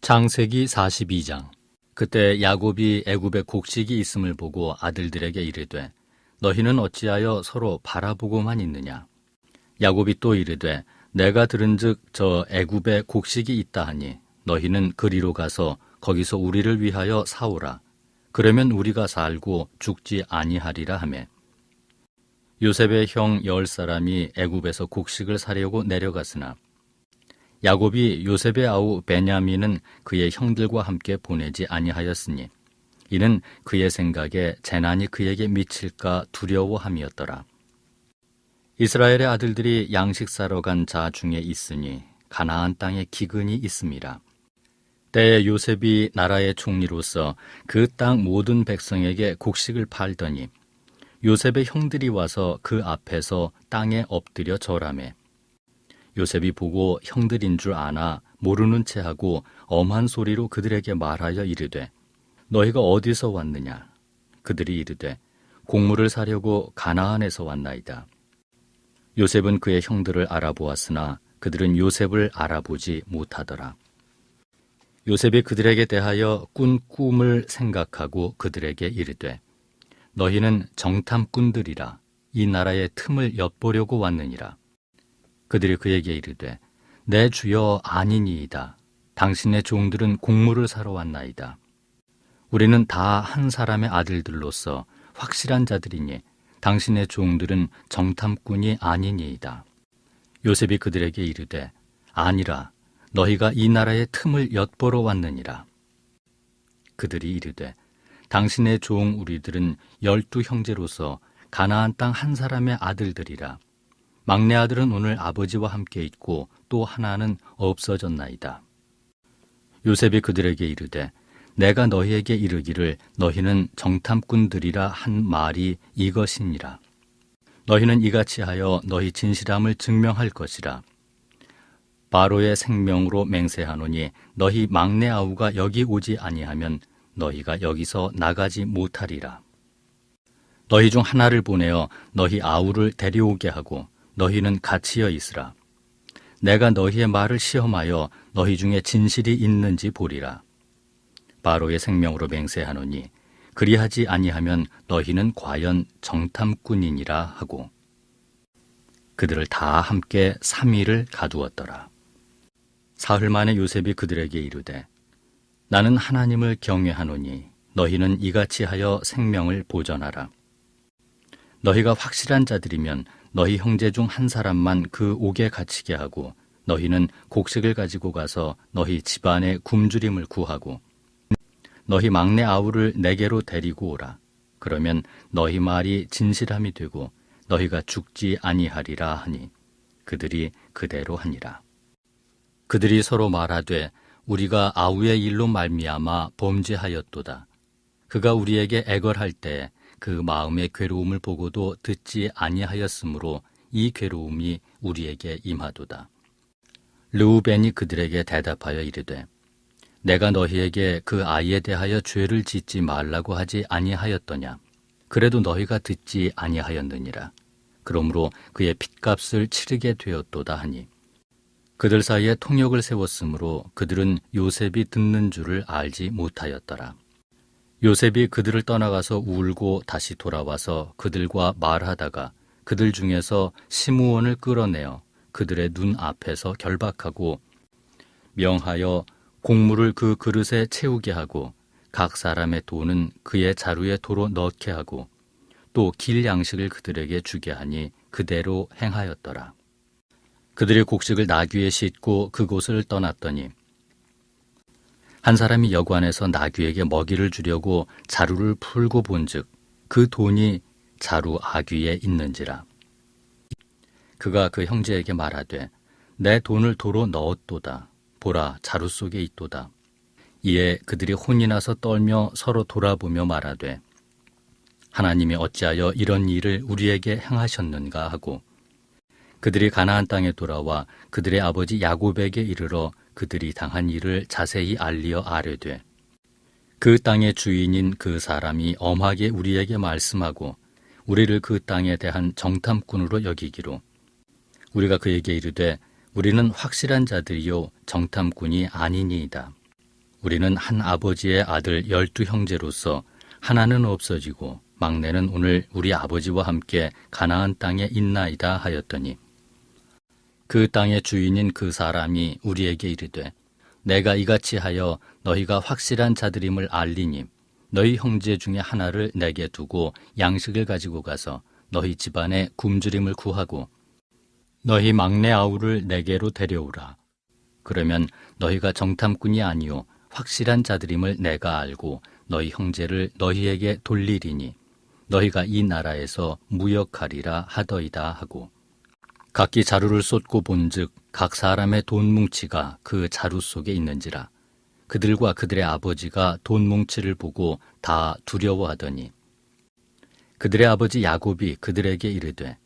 창세기 42장. 그때 야곱이 애굽에 곡식이 있음을 보고 아들들에게 이르되 너희는 어찌하여 서로 바라보고만 있느냐. 야곱이 또 이르되 내가 들은즉 저 애굽에 곡식이 있다 하니 너희는 그리로 가서 거기서 우리를 위하여 사오라. 그러면 우리가 살고 죽지 아니하리라 하매 요셉의 형 10사람이 애굽에서 곡식을 사려고 내려갔으나 야곱이 요셉의 아우 베냐민은 그의 형들과 함께 보내지 아니하였으니 이는 그의 생각에 재난이 그에게 미칠까 두려워함이었더라. 이스라엘의 아들들이 양식 사러 간 자 중에 있으니 가나안 땅에 기근이 있음이라. 때에 요셉이 나라의 총리로서 그 땅 모든 백성에게 곡식을 팔더니 요셉의 형들이 와서 그 앞에서 땅에 엎드려 절하매 요셉이 보고 형들인 줄 아나 모르는 체하고 엄한 소리로 그들에게 말하여 이르되 너희가 어디서 왔느냐. 그들이 이르되 곡물을 사려고 가나안에서 왔나이다. 요셉은 그의 형들을 알아보았으나 그들은 요셉을 알아보지 못하더라. 요셉이 그들에게 대하여 꾼 꿈을 생각하고 그들에게 이르되 너희는 정탐꾼들이라. 이 나라의 틈을 엿보려고 왔느니라. 그들이 그에게 이르되 내 주여 아니니이다. 당신의 종들은 곡물을 사러 왔나이다. 우리는 다 한 사람의 아들들로서 확실한 자들이니 당신의 종들은 정탐꾼이 아니니이다. 요셉이 그들에게 이르되 아니라 너희가 이 나라의 틈을 엿보러 왔느니라. 그들이 이르되 당신의 종 우리들은 12 형제로서 가나안 땅 한 사람의 아들들이라. 막내 아들은 오늘 아버지와 함께 있고 또 하나는 없어졌나이다. 요셉이 그들에게 이르되 내가 너희에게 이르기를 너희는 정탐꾼들이라 한 말이 이것이니라. 너희는 이같이 하여 너희 진실함을 증명할 것이라. 바로의 생명으로 맹세하노니 너희 막내 아우가 여기 오지 아니하면 너희가 여기서 나가지 못하리라. 너희 중 하나를 보내어 너희 아우를 데려오게 하고 너희는 갇히어 있으라. 내가 너희의 말을 시험하여 너희 중에 진실이 있는지 보리라. 바로의 생명으로 맹세하노니 그리하지 아니하면 너희는 과연 정탐꾼이니라 하고 그들을 다 함께 3일을 가두었더라. 사흘 만에 요셉이 그들에게 이르되 나는 하나님을 경외하노니 너희는 이같이 하여 생명을 보전하라. 너희가 확실한 자들이면 너희 형제 중 한 사람만 그 옥에 갇히게 하고 너희는 곡식을 가지고 가서 너희 집안의 굶주림을 구하고 너희 막내 아우를 내게로 데리고 오라. 그러면 너희 말이 진실함이 되고 너희가 죽지 아니하리라 하니 그들이 그대로 하니라. 그들이 서로 말하되 우리가 아우의 일로 말미암아 범죄하였도다. 그가 우리에게 애걸할 때 그 마음의 괴로움을 보고도 듣지 아니하였으므로 이 괴로움이 우리에게 임하도다. 르우벤이 그들에게 대답하여 이르되 내가 너희에게 그 아이에 대하여 죄를 짓지 말라고 하지 아니하였더냐. 그래도 너희가 듣지 아니하였느니라. 그러므로 그의 핏값을 치르게 되었도다 하니 그들 사이에 통역을 세웠으므로 그들은 요셉이 듣는 줄을 알지 못하였더라. 요셉이 그들을 떠나가서 울고 다시 돌아와서 그들과 말하다가 그들 중에서 시므온을 끌어내어 그들의 눈 앞에서 결박하고 명하여 곡물을 그 그릇에 채우게 하고 각 사람의 돈은 그의 자루에 도로 넣게 하고 또 길 양식을 그들에게 주게 하니 그대로 행하였더라. 그들이 곡식을 나귀에 싣고 그곳을 떠났더니 한 사람이 여관에서 나귀에게 먹이를 주려고 자루를 풀고 본즉 그 돈이 자루 아귀에 있는지라. 그가 그 형제에게 말하되 내 돈을 도로 넣었도다. 보라 자루 속에 있도다. 이에 그들이 혼이 나서 떨며 서로 돌아보며 말하되 하나님이 어찌하여 이런 일을 우리에게 행하셨는가 하고 그들이 가나안 땅에 돌아와 그들의 아버지 야곱에게 이르러 그들이 당한 일을 자세히 알리어 아뢰되 그 땅의 주인인 그 사람이 엄하게 우리에게 말씀하고 우리를 그 땅에 대한 정탐꾼으로 여기기로 우리가 그에게 이르되 우리는 확실한 자들이요 정탐꾼이 아니니이다. 우리는 한 아버지의 아들 12형제로서 하나는 없어지고 막내는 오늘 우리 아버지와 함께 가나안 땅에 있나이다 하였더니 그 땅의 주인인 그 사람이 우리에게 이르되 내가 이같이 하여 너희가 확실한 자들임을 알리니 너희 형제 중에 하나를 내게 두고 양식을 가지고 가서 너희 집안에 굶주림을 구하고 너희 막내 아우를 내게로 데려오라. 그러면 너희가 정탐꾼이 아니요 확실한 자들임을 내가 알고 너희 형제를 너희에게 돌리리니 너희가 이 나라에서 무역하리라 하더이다 하고 각기 자루를 쏟고 본즉 각 사람의 돈 뭉치가 그 자루 속에 있는지라 그들과 그들의 아버지가 돈 뭉치를 보고 다 두려워하더니 그들의 아버지 야곱이 그들에게 이르되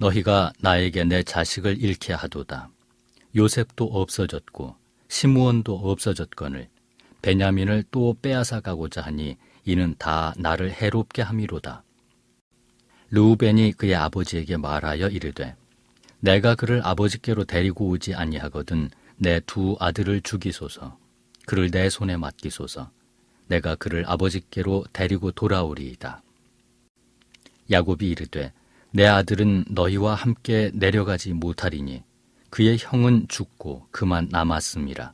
너희가 나에게 내 자식을 잃게 하도다. 요셉도 없어졌고 시므온도 없어졌거늘 베냐민을 또 빼앗아 가고자 하니 이는 다 나를 해롭게 함이로다. 르우벤이 그의 아버지에게 말하여 이르되 내가 그를 아버지께로 데리고 오지 아니하거든 내 두 아들을 죽이소서. 그를 내 손에 맡기소서. 내가 그를 아버지께로 데리고 돌아오리이다. 야곱이 이르되 내 아들은 너희와 함께 내려가지 못하리니 그의 형은 죽고 그만 남았음이라.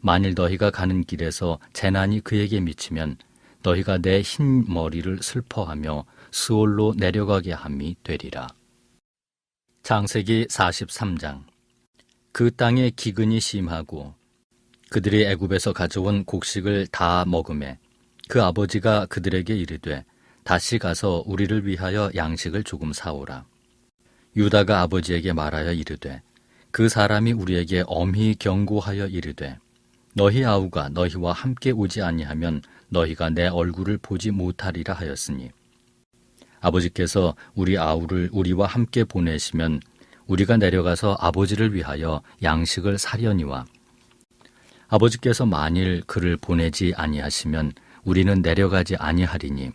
만일 너희가 가는 길에서 재난이 그에게 미치면 너희가 내 흰 머리를 슬퍼하며 스올로 내려가게 함이 되리라. 창세기 43장. 그 땅에 기근이 심하고 그들이 애굽에서 가져온 곡식을 다 먹으매 그 아버지가 그들에게 이르되 다시 가서 우리를 위하여 양식을 조금 사오라. 유다가 아버지에게 말하여 이르되 그 사람이 우리에게 엄히 경고하여 이르되 너희 아우가 너희와 함께 오지 아니하면 너희가 내 얼굴을 보지 못하리라 하였으니 아버지께서 우리 아우를 우리와 함께 보내시면 우리가 내려가서 아버지를 위하여 양식을 사려니와 아버지께서 만일 그를 보내지 아니하시면 우리는 내려가지 아니하리니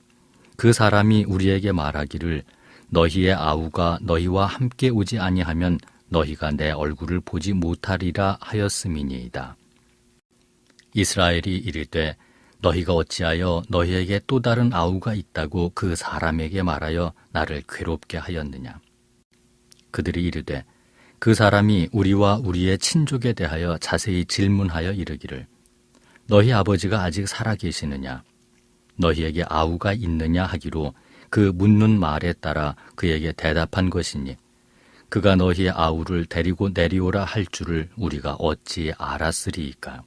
그 사람이 우리에게 말하기를 너희의 아우가 너희와 함께 오지 아니하면 너희가 내 얼굴을 보지 못하리라 하였음이니이다. 이스라엘이 이르되 너희가 어찌하여 너희에게 또 다른 아우가 있다고 그 사람에게 말하여 나를 괴롭게 하였느냐. 그들이 이르되 그 사람이 우리와 우리의 친족에 대하여 자세히 질문하여 이르기를 너희 아버지가 아직 살아 계시느냐 너희에게 아우가 있느냐 하기로 그 묻는 말에 따라 그에게 대답한 것이니 그가 너희의 아우를 데리고 내려오라 할 줄을 우리가 어찌 알았으리이까.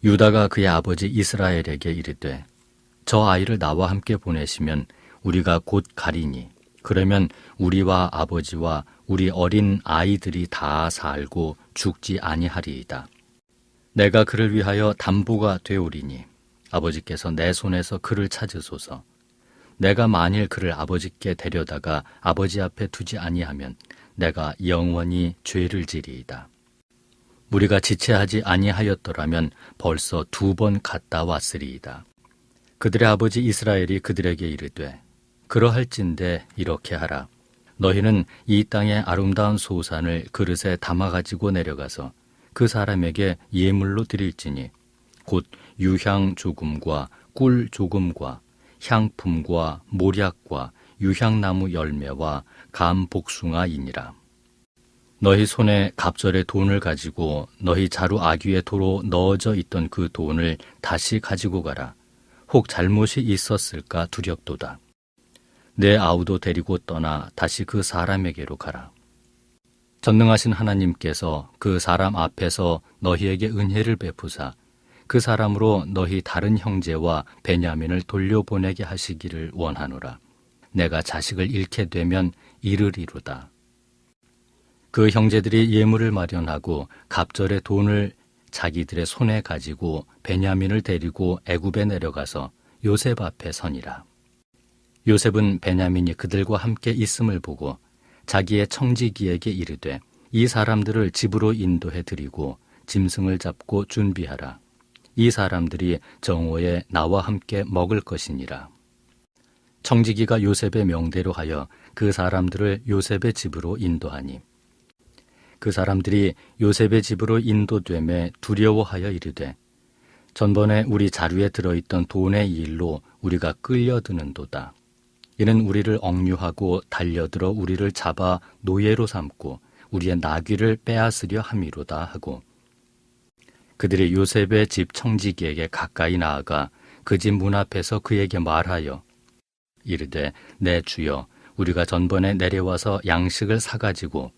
유다가 그의 아버지 이스라엘에게 이르되 저 아이를 나와 함께 보내시면 우리가 곧 가리니 그러면 우리와 아버지와 우리 어린 아이들이 다 살고 죽지 아니하리이다. 내가 그를 위하여 담보가 되오리니 아버지께서 내 손에서 그를 찾으소서. 내가 만일 그를 아버지께 데려다가 아버지 앞에 두지 아니하면 내가 영원히 죄를 지리이다. 우리가 지체하지 아니하였더라면 벌써 2번 갔다 왔으리이다. 그들의 아버지 이스라엘이 그들에게 이르되 그러할진대 이렇게 하라. 너희는 이 땅의 아름다운 소산을 그릇에 담아가지고 내려가서 그 사람에게 예물로 드릴지니 곧 유향 조금과 꿀 조금과 향품과 모략과 유향나무 열매와 감 복숭아이니라. 너희 손에 갑절의 돈을 가지고 너희 자루 아귀의 도로 넣어져 있던 그 돈을 다시 가지고 가라. 혹 잘못이 있었을까 두렵도다. 내 아우도 데리고 떠나 다시 그 사람에게로 가라. 전능하신 하나님께서 그 사람 앞에서 너희에게 은혜를 베푸사 그 사람으로 너희 다른 형제와 베냐민을 돌려보내게 하시기를 원하노라. 내가 자식을 잃게 되면 이르리로다. 그 형제들이 예물을 마련하고 갑절의 돈을 자기들의 손에 가지고 베냐민을 데리고 애굽에 내려가서 요셉 앞에 서니라. 요셉은 베냐민이 그들과 함께 있음을 보고 자기의 청지기에게 이르되 이 사람들을 집으로 인도해 드리고 짐승을 잡고 준비하라. 이 사람들이 정오에 나와 함께 먹을 것이니라. 청지기가 요셉의 명대로 하여 그 사람들을 요셉의 집으로 인도하니 그 사람들이 요셉의 집으로 인도되매 두려워하여 이르되 전번에 우리 자루에 들어있던 돈의 일로 우리가 끌려드는도다. 이는 우리를 억류하고 달려들어 우리를 잡아 노예로 삼고 우리의 나귀를 빼앗으려 함이로다 하고, 그들이 요셉의 집 청지기에게 가까이 나아가 그 집 문 앞에서 그에게 말하여 이르되, 내 주여, 우리가 전번에 내려와서 양식을 사가지고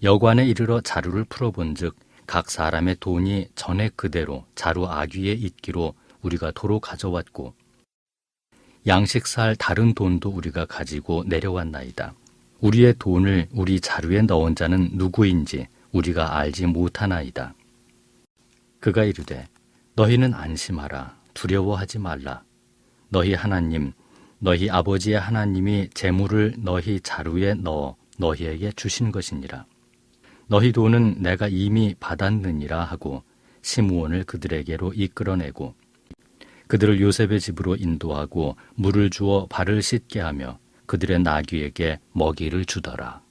여관에 이르러 자루를 풀어본즉 각 사람의 돈이 전에 그대로 자루 아귀에 있기로 우리가 도로 가져왔고, 양식 살 다른 돈도 우리가 가지고 내려왔나이다. 우리의 돈을 우리 자루에 넣은 자는 누구인지 우리가 알지 못하나이다. 그가 이르되, 너희는 안심하라. 두려워하지 말라. 너희 하나님, 너희 아버지의 하나님이 재물을 너희 자루에 넣어 너희에게 주신 것이니라. 너희 돈은 내가 이미 받았느니라 하고 시므온을 그들에게로 이끌어내고 그들을 요셉의 집으로 인도하고 물을 주어 발을 씻게 하며 그들의 나귀에게 먹이를 주더라.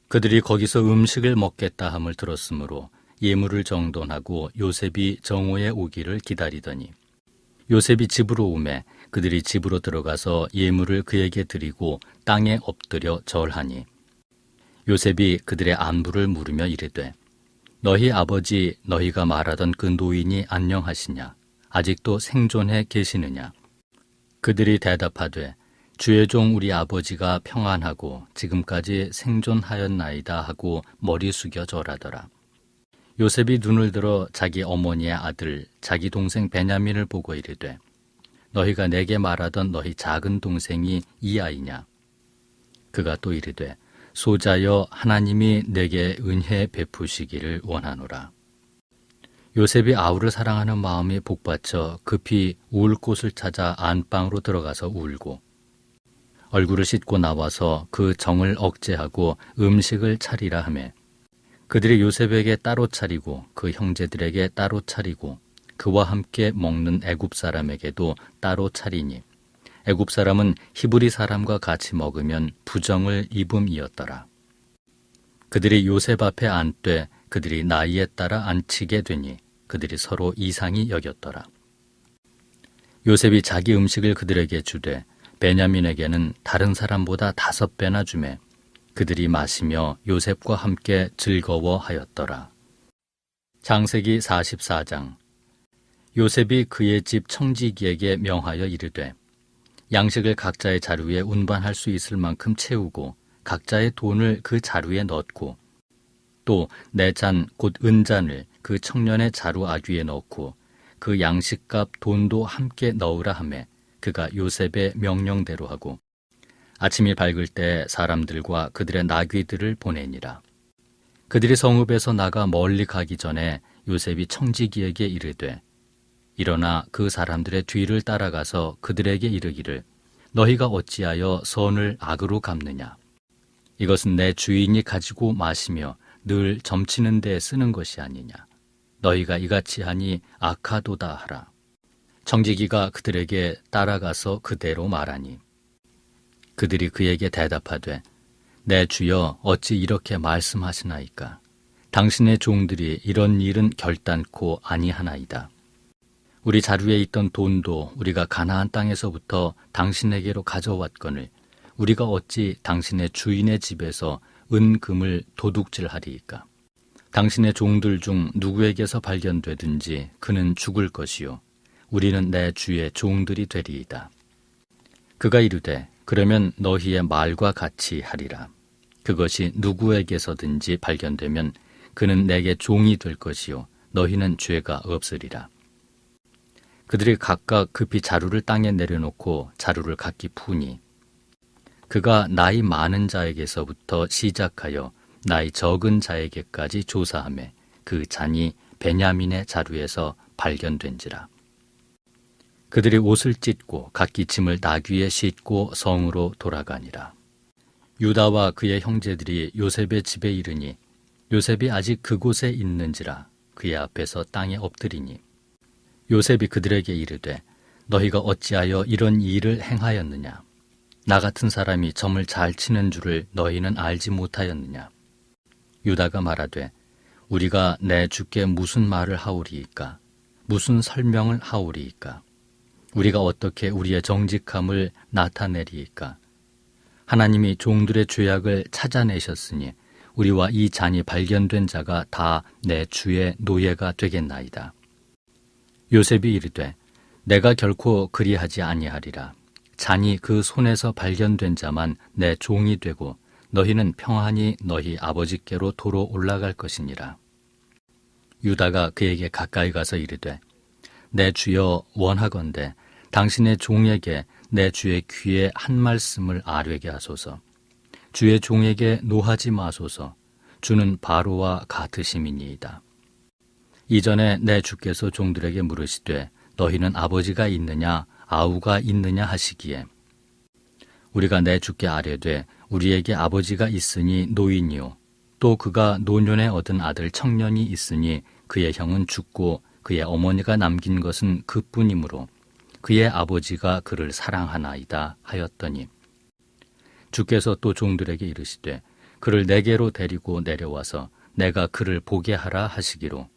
그들이 거기서 음식을 먹겠다 함을 들었으므로 예물을 정돈하고 요셉이 정오에 오기를 기다리더니 요셉이 집으로 오매 그들이 집으로 들어가서 예물을 그에게 드리고 땅에 엎드려 절하니 요셉이 그들의 안부를 물으며 이르되, 너희 아버지 너희가 말하던 그 노인이 안녕하시냐? 아직도 생존해 계시느냐? 그들이 대답하되, 주의 종 우리 아버지가 평안하고 지금까지 생존하였나이다 하고 머리 숙여 절하더라. 요셉이 눈을 들어 자기 어머니의 아들 자기 동생 베냐민을 보고 이르되, 너희가 내게 말하던 너희 작은 동생이 이 아이냐? 그가 또 이르되, 소자여 하나님이 내게 은혜 베푸시기를 원하노라. 요셉이 아우를 사랑하는 마음이 복받쳐 급히 울 곳을 찾아 안방으로 들어가서 울고 얼굴을 씻고 나와서 그 정을 억제하고 음식을 차리라 하매 그들이 요셉에게 따로 차리고 그 형제들에게 따로 차리고 그와 함께 먹는 애굽 사람에게도 따로 차리니 애굽 사람은 히브리 사람과 같이 먹으면 부정을 입음이었더라. 그들이 요셉 앞에 앉되 그들이 나이에 따라 앉히게 되니 그들이 서로 이상히 여겼더라. 요셉이 자기 음식을 그들에게 주되 베냐민에게는 다른 사람보다 5배나 주매 그들이 마시며 요셉과 함께 즐거워하였더라. 창세기 44장. 요셉이 그의 집 청지기에게 명하여 이르되, 양식을 각자의 자루에 운반할 수 있을 만큼 채우고 각자의 돈을 그 자루에 넣고 또 내 잔 곧 은잔을 그 청년의 자루 아귀에 넣고 그 양식값 돈도 함께 넣으라 하매 그가 요셉의 명령대로 하고 아침이 밝을 때 사람들과 그들의 나귀들을 보내니라. 그들이 성읍에서 나가 멀리 가기 전에 요셉이 청지기에게 이르되, 일어나 그 사람들의 뒤를 따라가서 그들에게 이르기를, 너희가 어찌하여 선을 악으로 갚느냐? 이것은 내 주인이 가지고 마시며 늘 점치는 데 쓰는 것이 아니냐? 너희가 이같이 하니 악하도다 하라. 청지기가 그들에게 따라가서 그대로 말하니 그들이 그에게 대답하되, 내 주여 어찌 이렇게 말씀하시나이까? 당신의 종들이 이런 일은 결단코 아니하나이다. 우리 자루에 있던 돈도 우리가 가나안 땅에서부터 당신에게로 가져왔거늘 우리가 어찌 당신의 주인의 집에서 은금을 도둑질하리이까? 당신의 종들 중 누구에게서 발견되든지 그는 죽을 것이요 우리는 내 주의 종들이 되리이다. 그가 이르되, 그러면 너희의 말과 같이 하리라. 그것이 누구에게서든지 발견되면 그는 내게 종이 될 것이요 너희는 죄가 없으리라. 그들이 각각 급히 자루를 땅에 내려놓고 자루를 각기 푸니 그가 나이 많은 자에게서부터 시작하여 나이 적은 자에게까지 조사하매 그 잔이 베냐민의 자루에서 발견된지라. 그들이 옷을 찢고 각기 짐을 나귀에 싣고 성으로 돌아가니라. 유다와 그의 형제들이 요셉의 집에 이르니 요셉이 아직 그곳에 있는지라 그의 앞에서 땅에 엎드리니 요셉이 그들에게 이르되, 너희가 어찌하여 이런 일을 행하였느냐? 나 같은 사람이 점을 잘 치는 줄을 너희는 알지 못하였느냐? 유다가 말하되, 우리가 내 주께 무슨 말을 하오리이까? 무슨 설명을 하오리이까? 우리가 어떻게 우리의 정직함을 나타내리이까? 하나님이 종들의 죄악을 찾아내셨으니 우리와 이 잔이 발견된 자가 다 내 주의 노예가 되겠나이다. 요셉이 이르되 내가 결코 그리하지 아니하리라. 잔이 그 손에서 발견된 자만 내 종이 되고 너희는 평안히 너희 아버지께로 도로 올라갈 것이니라. 유다가 그에게 가까이 가서 이르되 내 주여 원하건대 당신의 종에게 내 주의 귀에 한 말씀을 아뢰게 하소서. 주의 종에게 노하지 마소서. 주는 바로와 같으심이니이다. 이전에 내 주께서 종들에게 물으시되 너희는 아버지가 있느냐 아우가 있느냐 하시기에 우리가 내 주께 아뢰되 우리에게 아버지가 있으니 노인이요 또 그가 노년에 얻은 아들 청년이 있으니 그의 형은 죽고 그의 어머니가 남긴 것은 그뿐이므로 그의 아버지가 그를 사랑하나이다 하였더니 주께서 또 종들에게 이르시되 그를 내게로 데리고 내려와서 내가 그를 보게 하라 하시기로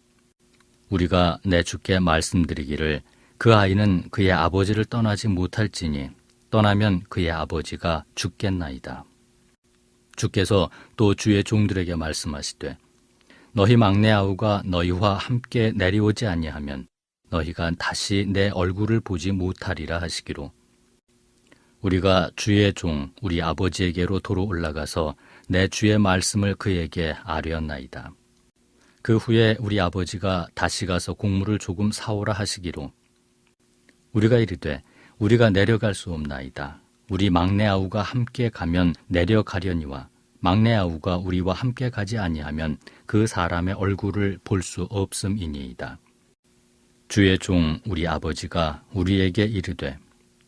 우리가 내 주께 말씀드리기를 그 아이는 그의 아버지를 떠나지 못할지니 떠나면 그의 아버지가 죽겠나이다. 주께서 또 주의 종들에게 말씀하시되 너희 막내 아우가 너희와 함께 내려오지 아니하면 너희가 다시 내 얼굴을 보지 못하리라 하시기로 우리가 주의 종 우리 아버지에게로 도로 올라가서 내 주의 말씀을 그에게 아뢰었나이다. 그 후에 우리 아버지가 다시 가서 곡물을 조금 사오라 하시기로 우리가 이르되 우리가 내려갈 수 없나이다. 우리 막내 아우가 함께 가면 내려가려니와 막내 아우가 우리와 함께 가지 아니하면 그 사람의 얼굴을 볼 수 없음이니이다. 주의 종 우리 아버지가 우리에게 이르되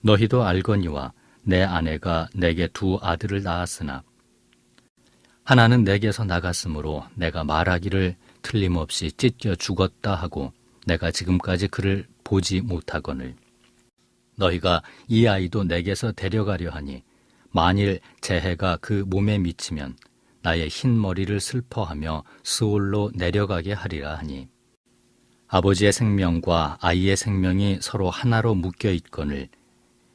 너희도 알거니와 내 아내가 내게 두 아들을 낳았으나 하나는 내게서 나갔으므로 내가 말하기를 틀림없이 찢겨 죽었다 하고 내가 지금까지 그를 보지 못하거늘 너희가 이 아이도 내게서 데려가려 하니 만일 재해가 그 몸에 미치면 나의 흰 머리를 슬퍼하며 스올로 내려가게 하리라 하니 아버지의 생명과 아이의 생명이 서로 하나로 묶여 있거늘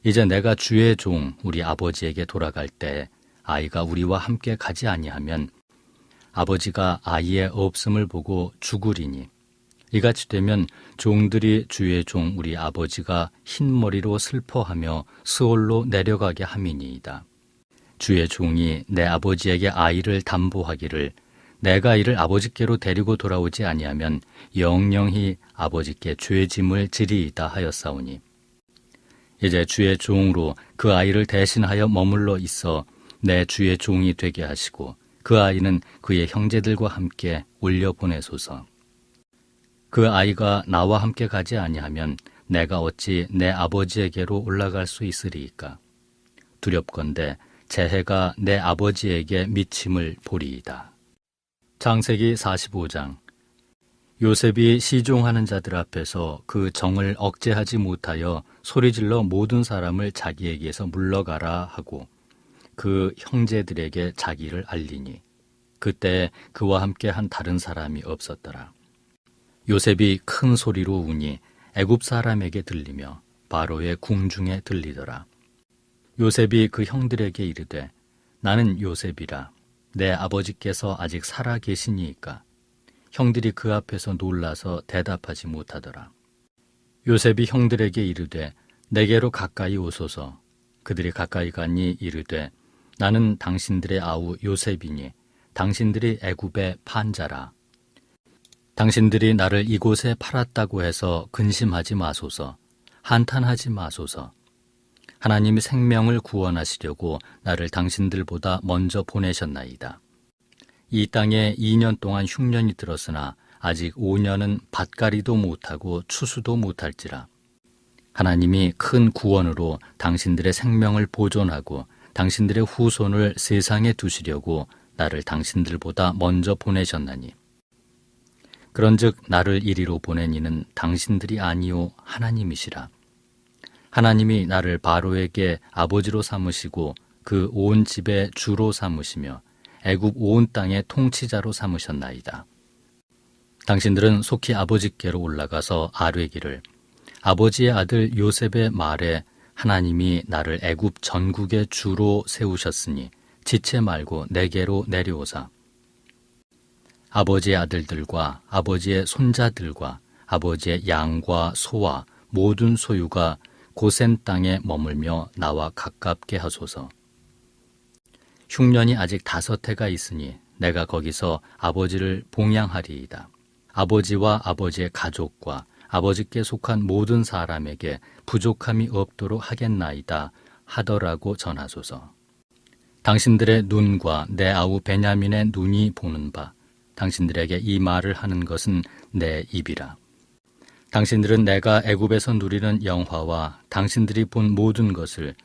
이제 내가 주의 종 우리 아버지에게 돌아갈 때 아이가 우리와 함께 가지 아니하면 아버지가 아이의 없음을 보고 죽으리니 이같이 되면 종들이 주의 종 우리 아버지가 흰머리로 슬퍼하며 스올로 내려가게 함이니이다. 주의 종이 내 아버지에게 아이를 담보하기를 내가 이를 아버지께로 데리고 돌아오지 아니하면 영영히 아버지께 죄짐을 지리이다 하였사오니 이제 주의 종으로 그 아이를 대신하여 머물러 있어 내 주의 종이 되게 하시고 그 아이는 그의 형제들과 함께 올려보내소서. 그 아이가 나와 함께 가지 아니하면 내가 어찌 내 아버지에게로 올라갈 수 있으리이까? 두렵건대 재해가 내 아버지에게 미침을 보리이다. 창세기 45장. 요셉이 시종하는 자들 앞에서 그 정을 억제하지 못하여 소리질러 모든 사람을 자기에게서 물러가라 하고 그 형제들에게 자기를 알리니 그때 그와 함께 한 다른 사람이 없었더라. 요셉이 큰 소리로 우니 애굽 사람에게 들리며 바로의 궁중에 들리더라. 요셉이 그 형들에게 이르되 나는 요셉이라 내 아버지께서 아직 살아 계시니이까. 형들이 그 앞에서 놀라서 대답하지 못하더라. 요셉이 형들에게 이르되 내게로 가까이 오소서. 그들이 가까이 가니 이르되 나는 당신들의 아우 요셉이니 당신들이 애굽의 판자라. 당신들이 나를 이곳에 팔았다고 해서 근심하지 마소서. 한탄하지 마소서. 하나님이 생명을 구원하시려고 나를 당신들보다 먼저 보내셨나이다. 이 땅에 2년 동안 흉년이 들었으나 아직 5년은 밭갈이도 못하고 추수도 못할지라. 하나님이 큰 구원으로 당신들의 생명을 보존하고 당신들의 후손을 세상에 두시려고 나를 당신들보다 먼저 보내셨나니 그런즉 나를 이리로 보낸 이는 당신들이 아니요 하나님이시라. 하나님이 나를 바로에게 아버지로 삼으시고 그 온 집의 주로 삼으시며 애굽 온 땅의 통치자로 삼으셨나이다. 당신들은 속히 아버지께로 올라가서 아뢰기를 아버지의 아들 요셉의 말에 하나님이 나를 애굽 전국의 주로 세우셨으니 지체 말고 내게로 내려오사. 아버지의 아들들과 아버지의 손자들과 아버지의 양과 소와 모든 소유가 고센 땅에 머물며 나와 가깝게 하소서. 흉년이 아직 5해가 있으니 내가 거기서 아버지를 봉양하리이다. 아버지와 아버지의 가족과 아버지께 속한 모든 사람에게 부족함이 없도록 하겠나이다 하더라고 전하소서. 당신들의 눈과 내 아우 베냐민의 눈이 보는 바 당신들에게 이 말을 하는 것은 내 입이라. 당신들은 내가 애굽에서 누리는 영화와 당신들이 본 모든 것을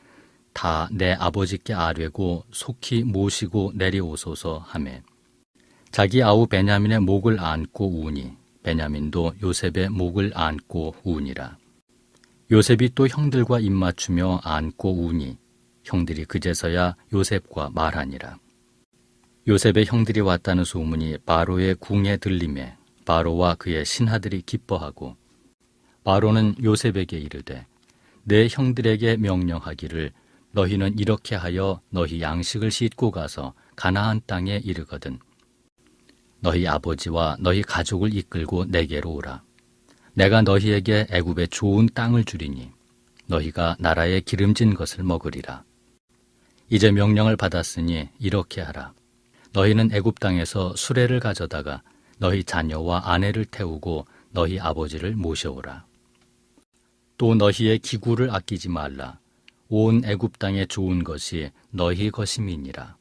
다 내 아버지께 아뢰고 속히 모시고 내려오소서 하매 자기 아우 베냐민의 목을 안고 우니 베냐민도 요셉의 목을 안고 우니라. 요셉이 또 형들과 입맞추며 안고 우니 형들이 그제서야 요셉과 말하니라. 요셉의 형들이 왔다는 소문이 바로의 궁에 들림에 바로와 그의 신하들이 기뻐하고 바로는 요셉에게 이르되 내 형들에게 명령하기를 너희는 이렇게 하여 너희 양식을 싣고 가서 가나안 땅에 이르거든 너희 아버지와 너희 가족을 이끌고 내게로 오라. 내가 너희에게 애굽의 좋은 땅을 주리니 너희가 나라의 기름진 것을 먹으리라. 이제 명령을 받았으니 이렇게 하라. 너희는 애굽 땅에서 수레를 가져다가 너희 자녀와 아내를 태우고 너희 아버지를 모셔오라. 또 너희의 기구를 아끼지 말라. 온 애굽 땅에 좋은 것이 너희 것임이니라.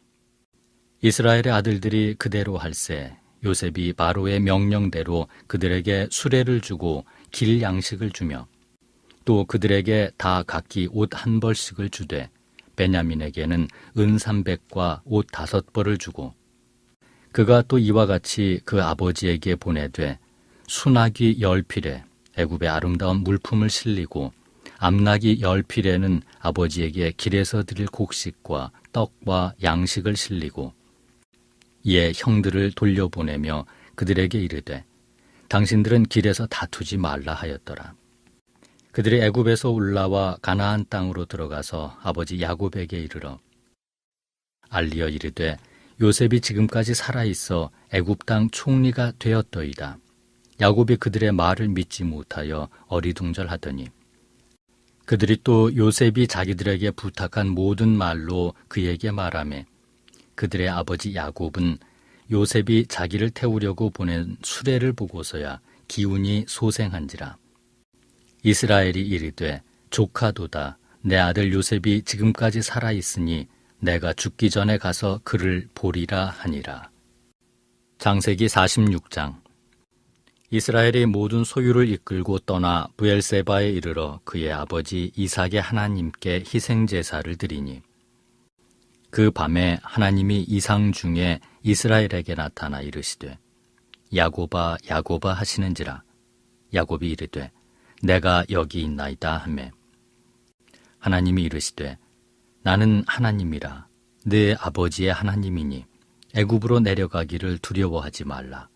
이스라엘의 아들들이 그대로 할세 요셉이 바로의 명령대로 그들에게 수레를 주고 길 양식을 주며 또 그들에게 다 각기 옷 1벌씩을 주되 베냐민에게는 은 300과 옷 5벌을 주고 그가 또 이와 같이 그 아버지에게 보내되 순하기 10필에 애굽의 아름다운 물품을 실리고 암나기 10필에는 아버지에게 길에서 드릴 곡식과 떡과 양식을 실리고 이에 형들을 돌려보내며 그들에게 이르되 당신들은 길에서 다투지 말라 하였더라. 그들이 애굽에서 올라와 가나안 땅으로 들어가서 아버지 야곱에게 이르러 알리어 이르되 요셉이 지금까지 살아있어 애굽 땅 총리가 되었더이다. 야곱이 그들의 말을 믿지 못하여 어리둥절하더니 그들이 또 요셉이 자기들에게 부탁한 모든 말로 그에게 말하매 그들의 아버지 야곱은 요셉이 자기를 태우려고 보낸 수레를 보고서야 기운이 소생한지라. 이스라엘이 이르되 조카도다. 내 아들 요셉이 지금까지 살아있으니 내가 죽기 전에 가서 그를 보리라 하니라. 창세기 46장. 이스라엘이 모든 소유를 이끌고 떠나 브엘세바에 이르러 그의 아버지 이삭의 하나님께 희생제사를 드리니 그 밤에 하나님이 이상 중에 이스라엘에게 나타나 이르시되 야곱아 야곱아 하시는지라. 야곱이 이르되 내가 여기 있나이다 하매 하나님이 이르시되 나는 하나님이라 네 아버지의 하나님이니 애굽으로 내려가기를 두려워하지 말라.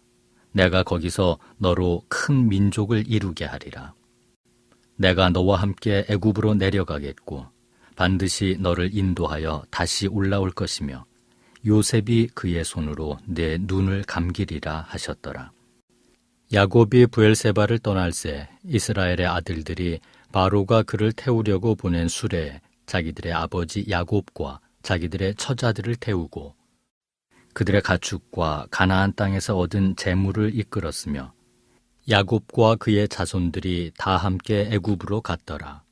내가 거기서 너로 큰 민족을 이루게 하리라. 내가 너와 함께 애굽으로 내려가겠고 반드시 너를 인도하여 다시 올라올 것이며 요셉이 그의 손으로 내 눈을 감기리라 하셨더라. 야곱이 브엘세바를 떠날새 이스라엘의 아들들이 바로가 그를 태우려고 보낸 수레에 자기들의 아버지 야곱과 자기들의 처자들을 태우고 그들의 가축과 가나안 땅에서 얻은 재물을 이끌었으며 야곱과 그의 자손들이 다 함께 애굽으로 갔더라.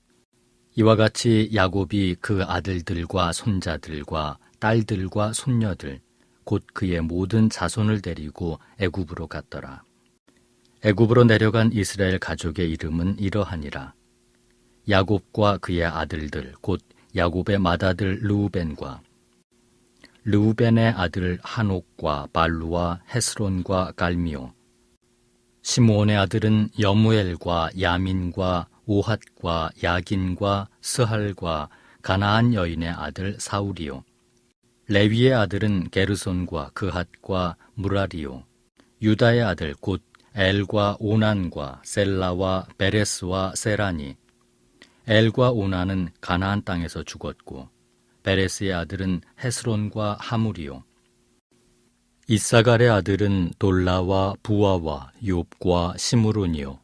이와 같이 야곱이 그 아들들과 손자들과 딸들과 손녀들 곧 그의 모든 자손을 데리고 애굽으로 갔더라. 애굽으로 내려간 이스라엘 가족의 이름은 이러하니라. 야곱과 그의 아들들 곧 야곱의 맏아들 르우벤과 르우벤의 아들 한옥과 발루와 헤스론과 갈미오 시므온의 아들은 여무엘과 야민과 오핫과 야긴과 스할과 가나안 여인의 아들 사울이요 레위의 아들은 게르손과 그핫과 무라리요 유다의 아들 곧 엘과 오난과 셀라와 베레스와 세라니. 엘과 오난은 가나안 땅에서 죽었고 베레스의 아들은 헤스론과 하물이요. 이사갈의 아들은 돌라와 부아와 욥과 시므론이요.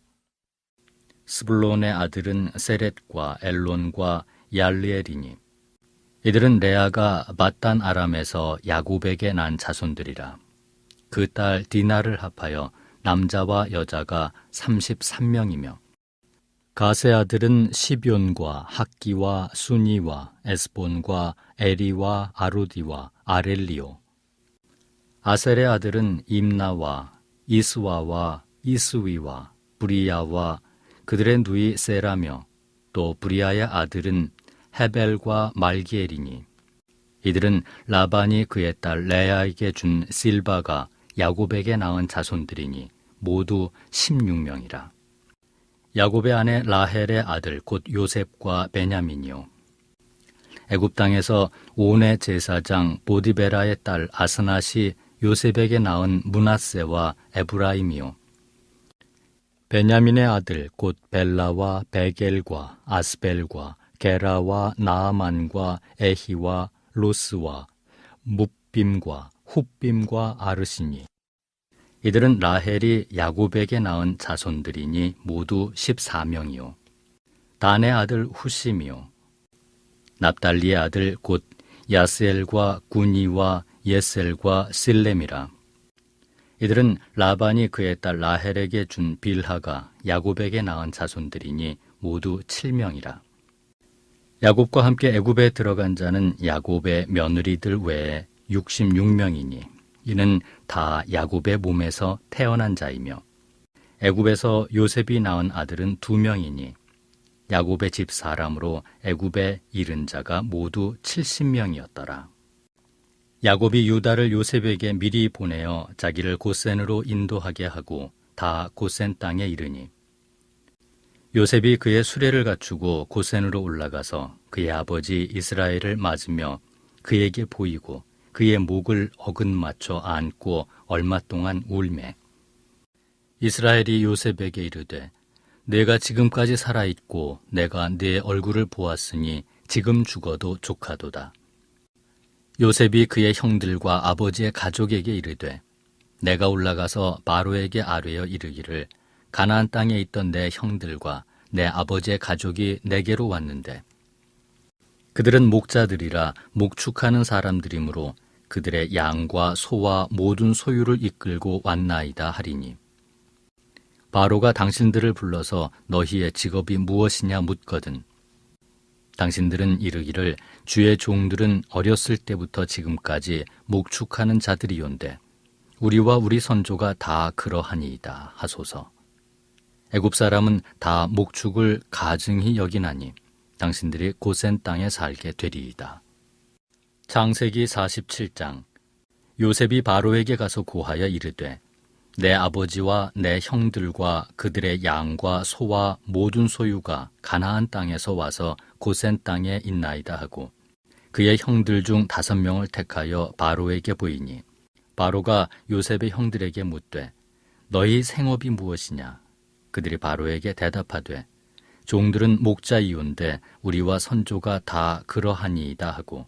스불론의 아들은 세렛과 엘론과 얄리엘이니. 이들은 레아가 밧단 아람에서 야곱에게 난 자손들이라. 그 딸 디나를 합하여 남자와 여자가 33명이며 가세 아들은 시뵈과 학기와 수니와 에스본과 에리와 아로디와 아렐리오. 아셀의 아들은 임나와 이스와와 이스위와 브리야와 그들의 누이 세라며 또 브리야의 아들은 헤벨과 말기엘이니. 이들은 라반이 그의 딸 레아에게 준 실바가 야곱에게 낳은 자손들이니 모두 16명이라. 야곱의 아내 라헬의 아들 곧 요셉과 베냐민이요. 애굽 땅에서 온의 제사장 보디베라의 딸 아스낫이 요셉에게 낳은 므낫세와 에브라임이요. 베냐민의 아들 곧 벨라와 베겔과 아스벨과 게라와 나아만과 에히와 로스와 뭇빔과 훗빔과 아르시니. 이들은 라헬이 야곱에게 낳은 자손들이니 모두 14명이요. 단의 아들 후심이요. 납달리의 아들 곧 야스엘과 구니와 예셀과 실렘이라. 이들은 라반이 그의 딸 라헬에게 준 빌하가 야곱에게 낳은 자손들이니 모두 7명이라. 야곱과 함께 애굽에 들어간 자는 야곱의 며느리들 외에 66명이니 이는 다 야곱의 몸에서 태어난 자이며 애굽에서 요셉이 낳은 아들은 2명이니 야곱의 집 사람으로 애굽에 이른 자가 모두 70명이었더라. 야곱이 유다를 요셉에게 미리 보내어 자기를 고센으로 인도하게 하고 다 고센 땅에 이르니 요셉이 그의 수레를 갖추고 고센으로 올라가서 그의 아버지 이스라엘을 맞으며 그에게 보이고 그의 목을 어긋맞춰 안고 얼마 동안 울매. 이스라엘이 요셉에게 이르되 내가 지금까지 살아있고 내가 네 얼굴을 보았으니 지금 죽어도 족하도다. 요셉이 그의 형들과 아버지의 가족에게 이르되 내가 올라가서 바로에게 아뢰어 이르기를 가나안 땅에 있던 내 형들과 내 아버지의 가족이 내게로 왔는데 그들은 목자들이라 목축하는 사람들이므로 그들의 양과 소와 모든 소유를 이끌고 왔나이다 하리니 바로가 당신들을 불러서 너희의 직업이 무엇이냐 묻거든 당신들은 이르기를 주의 종들은 어렸을 때부터 지금까지 목축하는 자들이온데 우리와 우리 선조가 다 그러하니이다 하소서. 애굽 사람은 다 목축을 가증히 여기나니 당신들이 고센 땅에 살게 되리이다. 창세기 47장. 요셉이 바로에게 가서 고하여 이르되 내 아버지와 내 형들과 그들의 양과 소와 모든 소유가 가나안 땅에서 와서 고센 땅에 있나이다 하고 그의 형들 중 5명을 택하여 바로에게 보이니 바로가 요셉의 형들에게 묻되 너희 생업이 무엇이냐? 그들이 바로에게 대답하되 종들은 목자이온데 우리와 선조가 다 그러하니이다 하고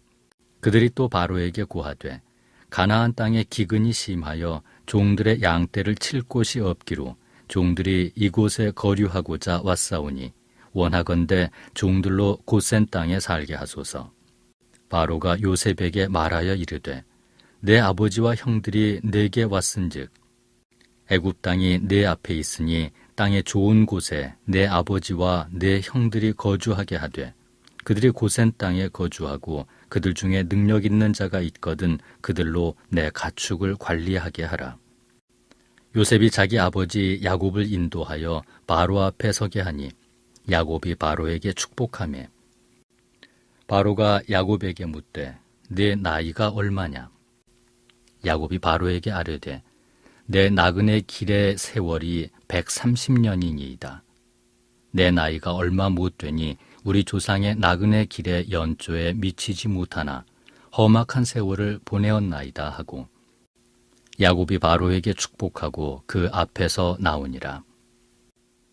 그들이 또 바로에게 고하되 가나안 땅에 기근이 심하여 종들의 양떼를 칠 곳이 없기로 종들이 이곳에 거류하고자 왔사오니 원하건대 종들로 고센 땅에 살게 하소서. 바로가 요셉에게 말하여 이르되 내 아버지와 형들이 내게 왔은즉 애굽 땅이 내 앞에 있으니 땅의 좋은 곳에 내 아버지와 내 형들이 거주하게 하되 그들이 고센 땅에 거주하고 그들 중에 능력 있는 자가 있거든 그들로 내 가축을 관리하게 하라. 요셉이 자기 아버지 야곱을 인도하여 바로 앞에 서게 하니 야곱이 바로에게 축복하매 바로가 야곱에게 묻되 네 나이가 얼마냐? 야곱이 바로에게 아뢰되 내 나그네 길의 세월이 130년이니이다. 내 나이가 얼마 못 되니 우리 조상의 나그네 길의 연조에 미치지 못하나 험악한 세월을 보내었나이다 하고 야곱이 바로에게 축복하고 그 앞에서 나오니라.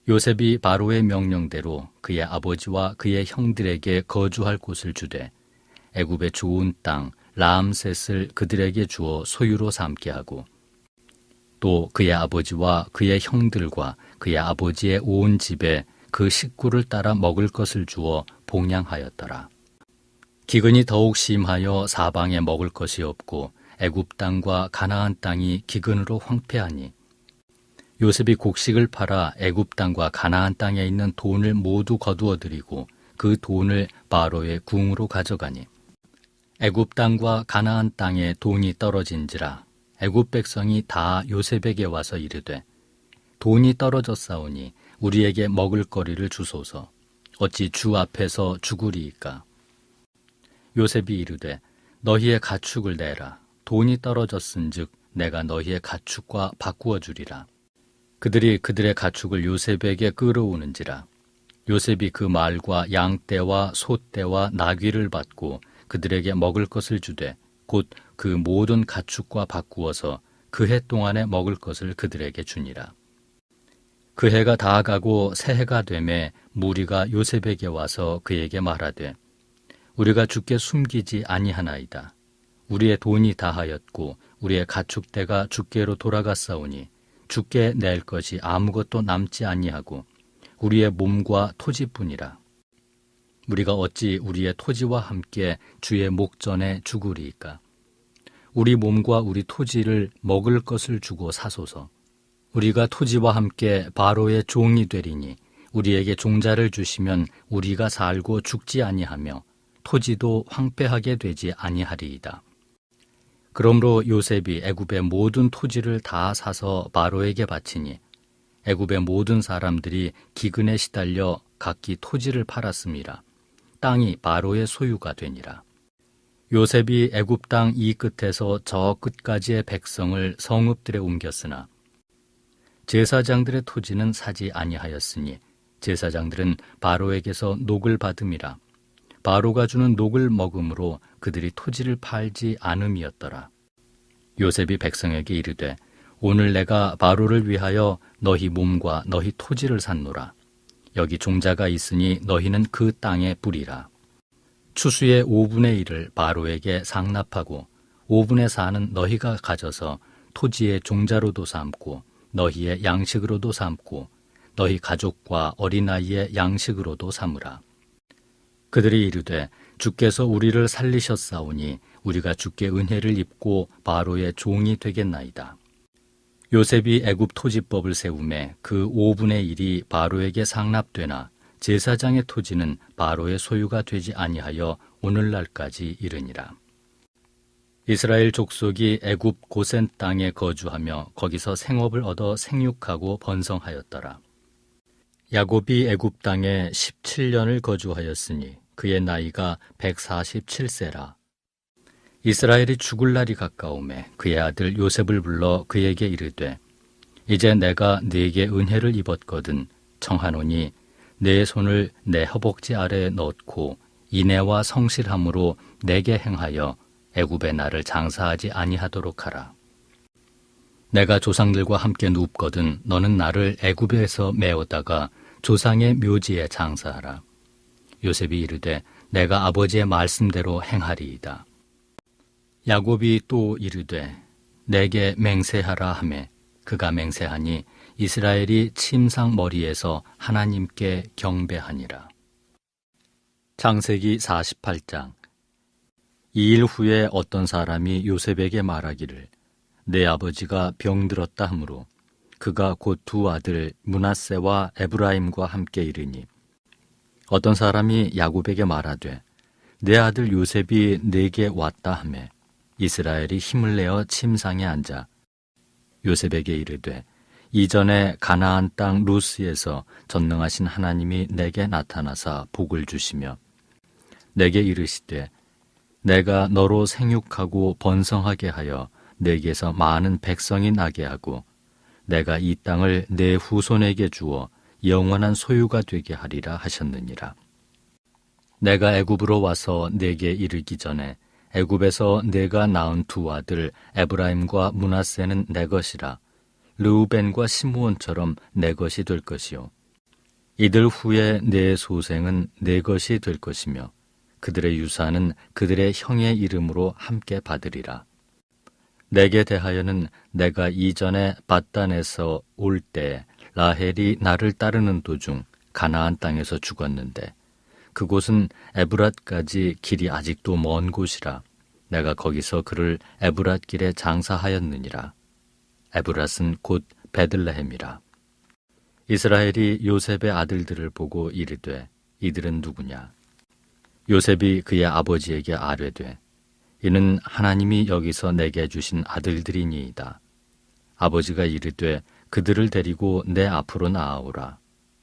요셉이 바로의 명령대로 그의 아버지와 그의 형들에게 거주할 곳을 주되 애굽의 좋은 땅 라암셋을 그들에게 주어 소유로 삼게 하고 또 그의 아버지와 그의 형들과 그의 아버지의 온 집에 그 식구를 따라 먹을 것을 주어 봉양하였더라. 기근이 더욱 심하여 사방에 먹을 것이 없고 애굽 땅과 가나안 땅이 기근으로 황폐하니 요셉이 곡식을 팔아 애굽 땅과 가나안 땅에 있는 돈을 모두 거두어 들이고 그 돈을 바로의 궁으로 가져가니 애굽 땅과 가나안 땅에 돈이 떨어진지라 애굽 백성이 다 요셉에게 와서 이르되 돈이 떨어졌사오니 우리에게 먹을 거리를 주소서. 어찌 주 앞에서 죽으리이까. 요셉이 이르되 너희의 가축을 내라. 돈이 떨어졌은즉 내가 너희의 가축과 바꾸어 주리라. 그들이 그들의 가축을 요셉에게 끌어오는지라. 요셉이 그 말과 양떼와 소떼와 나귀를 받고 그들에게 먹을 것을 주되 곧 그 모든 가축과 바꾸어서 그 해 동안에 먹을 것을 그들에게 주니라. 그 해가 다가고 새 해가 되매 무리가 요셉에게 와서 그에게 말하되 우리가 주께 숨기지 아니하나이다. 우리의 돈이 다하였고 우리의 가축대가 주께로 돌아갔사오니 주께 낼 것이 아무것도 남지 아니하고 우리의 몸과 토지뿐이라. 우리가 어찌 우리의 토지와 함께 주의 목전에 죽으리이까. 우리 몸과 우리 토지를 먹을 것을 주고 사소서. 우리가 토지와 함께 바로의 종이 되리니 우리에게 종자를 주시면 우리가 살고 죽지 아니하며 토지도 황폐하게 되지 아니하리이다. 그러므로 요셉이 애굽의 모든 토지를 다 사서 바로에게 바치니 애굽의 모든 사람들이 기근에 시달려 각기 토지를 팔았음이라. 땅이 바로의 소유가 되니라. 요셉이 애굽 땅 이 끝에서 저 끝까지의 백성을 성읍들에 옮겼으나 제사장들의 토지는 사지 아니하였으니 제사장들은 바로에게서 녹을 받음이라. 바로가 주는 녹을 먹음으로 그들이 토지를 팔지 않음이었더라. 요셉이 백성에게 이르되 오늘 내가 바로를 위하여 너희 몸과 너희 토지를 샀노라. 여기 종자가 있으니 너희는 그 땅에 뿌리라. 추수의 5분의 1을 바로에게 상납하고 5분의 4는 너희가 가져서 토지의 종자로도 삼고 너희의 양식으로도 삼고 너희 가족과 어린아이의 양식으로도 삼으라. 그들이 이르되 주께서 우리를 살리셨사오니 우리가 주께 은혜를 입고 바로의 종이 되겠나이다. 요셉이 애굽 토지법을 세우매 그 5분의 1이 바로에게 상납되나 제사장의 토지는 바로의 소유가 되지 아니하여 오늘날까지 이르니라. 이스라엘 족속이 애굽 고센 땅에 거주하며 거기서 생업을 얻어 생육하고 번성하였더라. 야곱이 애굽 땅에 17년을 거주하였으니 그의 나이가 147세라. 이스라엘이 죽을 날이 가까우매 그의 아들 요셉을 불러 그에게 이르되 이제 내가 네게 은혜를 입었거든 청하노니 내 손을 내 허벅지 아래에 넣고 인애와 성실함으로 내게 행하여 애굽의 나를 장사하지 아니하도록 하라. 내가 조상들과 함께 눕거든 너는 나를 애굽에서 메어다가 조상의 묘지에 장사하라. 요셉이 이르되 내가 아버지의 말씀대로 행하리이다. 야곱이 또 이르되 내게 맹세하라 하매 그가 맹세하니 이스라엘이 침상 머리에서 하나님께 경배하니라. 창세기 48장. 이 일 후에 어떤 사람이 요셉에게 말하기를 내 아버지가 병들었다 하므로 그가 곧 두 아들 므낫세와 에브라임과 함께 이르니 어떤 사람이 야곱에게 말하되 내 아들 요셉이 내게 왔다 하매 이스라엘이 힘을 내어 침상에 앉아 요셉에게 이르되 이전에 가나안 땅 루스에서 전능하신 하나님이 내게 나타나사 복을 주시며 내게 이르시되 내가 너로 생육하고 번성하게 하여 내게서 많은 백성이 나게 하고 내가 이 땅을 내 후손에게 주어 영원한 소유가 되게 하리라 하셨느니라. 내가 애굽으로 와서 내게 이르기 전에 애굽에서 내가 낳은 두 아들 에브라임과 므낫세는 내 것이라. 르우벤과 시므온처럼 내 것이 될 것이요. 이들 후에 내 소생은 내 것이 될 것이며 그들의 유산은 그들의 형의 이름으로 함께 받으리라. 내게 대하여는 내가 이전에 밧단에서 올 때 라헬이 나를 따르는 도중 가나안 땅에서 죽었는데 그곳은 에브랏까지 길이 아직도 먼 곳이라. 내가 거기서 그를 에브랏 길에 장사하였느니라. 에브랏은 곧 베들레헴이라. 이스라엘이 요셉의 아들들을 보고 이르되 이들은 누구냐? 요셉이 그의 아버지에게 아뢰되 이는 하나님이 여기서 내게 주신 아들들이니이다. 아버지가 이르되 그들을 데리고 내 앞으로 나아오라.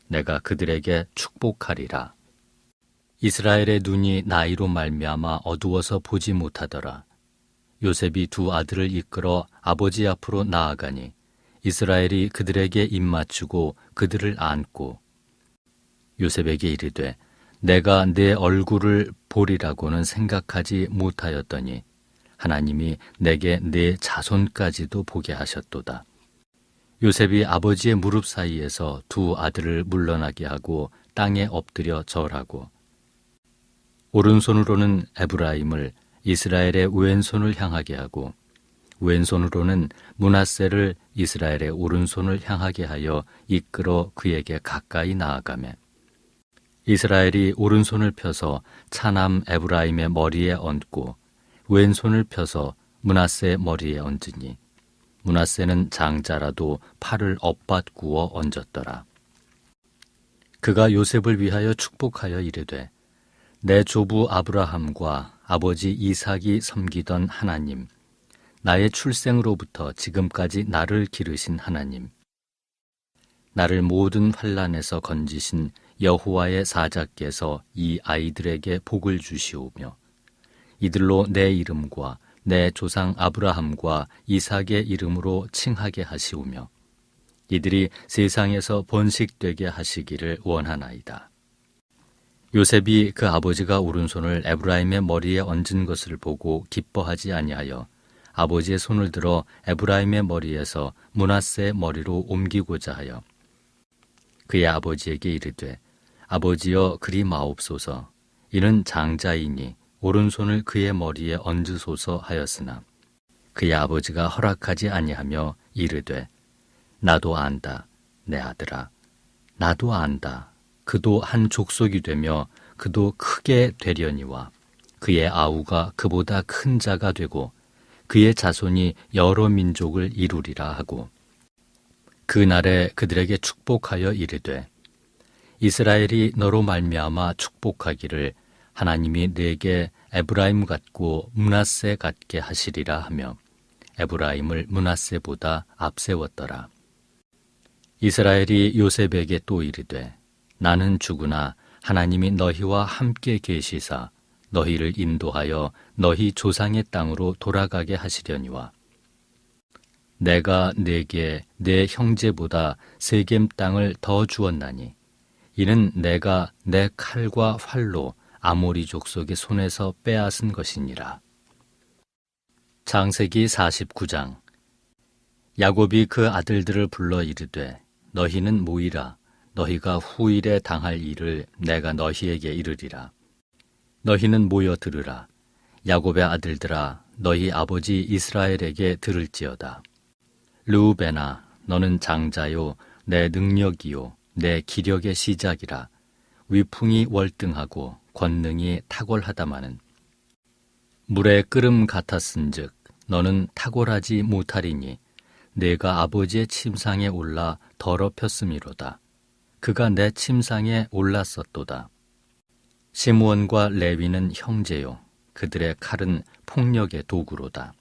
내가 그들에게 축복하리라. 이스라엘의 눈이 나이로 말미암아 어두워서 보지 못하더라. 요셉이 두 아들을 이끌어 아버지 앞으로 나아가니 이스라엘이 그들에게 입맞추고 그들을 안고 요셉에게 이르되 내가 내 얼굴을 보리라고는 생각하지 못하였더니 하나님이 내게 내 자손까지도 보게 하셨도다. 요셉이 아버지의 무릎 사이에서 두 아들을 물러나게 하고 땅에 엎드려 절하고 오른손으로는 에브라임을 이스라엘의 왼손을 향하게 하고 왼손으로는 므낫세를 이스라엘의 오른손을 향하게 하여 이끌어 그에게 가까이 나아가매 이스라엘이 오른손을 펴서 차남 에브라임의 머리에 얹고 왼손을 펴서 므낫세의 머리에 얹으니 므낫세는 장자라도 팔을 엇받구어 얹었더라. 그가 요셉을 위하여 축복하여 이르되 내 조부 아브라함과 아버지 이삭이 섬기던 하나님, 나의 출생으로부터 지금까지 나를 기르신 하나님, 나를 모든 환난에서 건지신 여호와의 사자께서 이 아이들에게 복을 주시오며 이들로 내 이름과 내 조상 아브라함과 이삭의 이름으로 칭하게 하시오며 이들이 세상에서 번식되게 하시기를 원하나이다. 요셉이 그 아버지가 오른손을 에브라임의 머리에 얹은 것을 보고 기뻐하지 아니하여 아버지의 손을 들어 에브라임의 머리에서 므낫세의 머리로 옮기고자 하여 그의 아버지에게 이르되 아버지여 그리 마옵소서. 이는 장자이니 오른손을 그의 머리에 얹으소서 하였으나 그의 아버지가 허락하지 아니하며 이르되 나도 안다 내 아들아 나도 안다. 그도 한 족속이 되며 그도 크게 되려니와 그의 아우가 그보다 큰 자가 되고 그의 자손이 여러 민족을 이루리라 하고 그 날에 그들에게 축복하여 이르되 이스라엘이 너로 말미암아 축복하기를 하나님이 내게 에브라임 같고 므낫세 같게 하시리라 하며 에브라임을 므낫세보다 앞세웠더라. 이스라엘이 요셉에게 또 이르되 나는 죽으나 하나님이 너희와 함께 계시사 너희를 인도하여 너희 조상의 땅으로 돌아가게 하시려니와 내가 네게 내 형제보다 세겜 땅을 더 주었나니 이는 내가 내 칼과 활로 아모리 족속의 손에서 빼앗은 것이니라. 창세기 49장. 야곱이 그 아들들을 불러 이르되 너희는 모이라. 너희가 후일에 당할 일을 내가 너희에게 이르리라. 너희는 모여 들으라. 야곱의 아들들아 너희 아버지 이스라엘에게 들을지어다. 르우벤아 너는 장자요 내 능력이요 내 기력의 시작이라. 위풍이 월등하고 권능이 탁월하다마는 물의 끓음 같았은즉 너는 탁월하지 못하리니 내가 아버지의 침상에 올라 더럽혔음이로다. 그가 내 침상에 올랐었도다. 시므온과 레위는 형제요 그들의 칼은 폭력의 도구로다.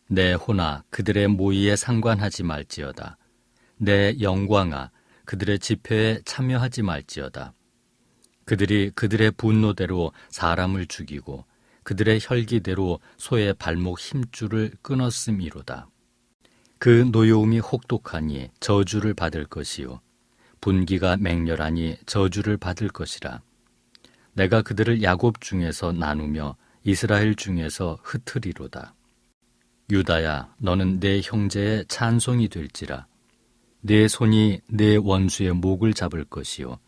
내 호나 그들의 모의에 상관하지 말지어다. 내 영광아 그들의 집회에 참여하지 말지어다. 그들이 그들의 분노대로 사람을 죽이고 그들의 혈기대로 소의 발목 힘줄을 끊었음이로다. 그 노여움이 혹독하니 저주를 받을 것이요 분기가 맹렬하니 저주를 받을 것이라. 내가 그들을 야곱 중에서 나누며 이스라엘 중에서 흩으리로다. 유다야, 너는 내 형제의 찬송이 될지라. 내 손이 내 원수의 목을 잡을 것이요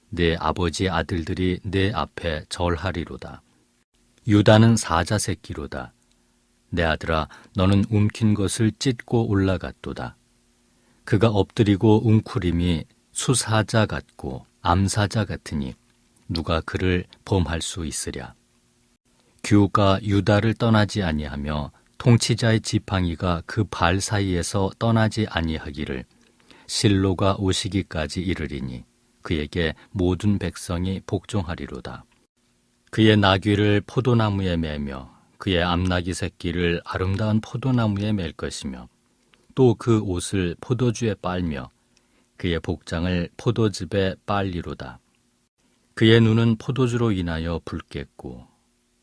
내 아버지의 아들들이 내 앞에 절하리로다. 유다는 사자 새끼로다. 내 아들아, 너는 움킨 것을 찢고 올라갔도다. 그가 엎드리고 웅크림이 수사자 같고 암사자 같으니 누가 그를 범할 수 있으랴. 규가 유다를 떠나지 아니하며 통치자의 지팡이가 그 발 사이에서 떠나지 아니하기를 실로가 오시기까지 이르리니 그에게 모든 백성이 복종하리로다. 그의 나귀를 포도나무에 매며 그의 암나귀 새끼를 아름다운 포도나무에 맬 것이며 또 그 옷을 포도주에 빨며 그의 복장을 포도즙에 빨리로다. 그의 눈은 포도주로 인하여 붉겠고